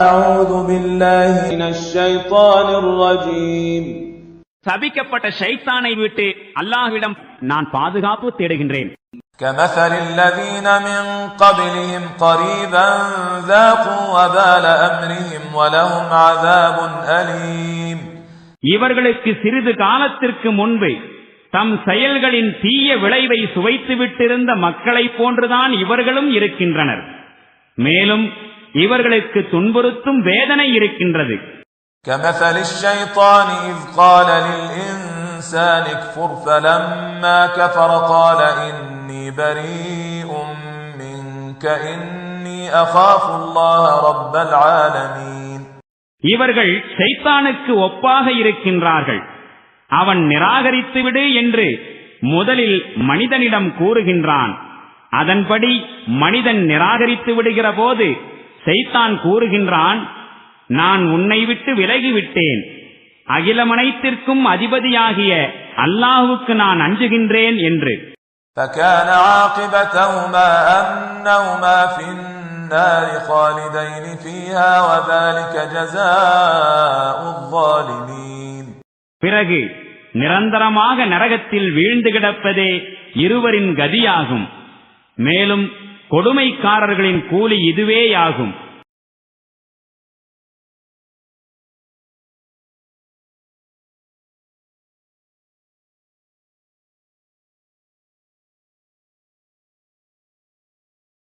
أعوذ بالله من الشيطان الرجيم. சபிக்கப்பட்ட ஷைத்தானை விட்டு அல்லாஹ்விடம் நான் பாதுகாப்பு தேடுகின்றேன். كمثل الذين من قبلهم قريبا ذاقوا وبال أمرهم ولهم عذاب أليم. இவர்களுக்கு சிறிது காலத்திற்கு முன்பு தம் செயல்களின் தீய விளைவை சுவைத்து விட்டிருந்த மக்களை போன்றுதான் இவர்களும் இருக்கின்றனர். மேலும் இவர்களுக்கு துன்புறுத்தும் வேதனை இருக்கின்றது. كمثل الشيطان إذ قال للإنسان اكفر فلما كفر قال إني بريء منك إني أخاف الله رب العالمين. இவர்கள் ஷைத்தானுக்கு ஒப்பாக இருக்கின்றார்கள். அவன் நிராகரித்துவிடு என்று முதலில் மனிதனிடம் கூறுகின்றான். அதன்படி மனிதன் நிராகரித்து விடுகிற போது ஷைத்தான் கூறுகின்றான், நான் உன்னை விட்டு விலகிவிட்டேன், அகிலமனைத்திற்கும் அதிபதியாகிய அல்லாஹுவுக்கு நான் அஞ்சுகின்றேன் என்று. فكان عاقبتهما أنهما في النار خالدين فيها وذلك جزاء الظالمين. பிறகு நிரந்தரமாக நரகத்தில் வீழ்ந்து கிடப்பதே இருவரின் கதியாகும். மேலும் கொடுமைக்காரர்களின் கூலி இதுவேயாகும்.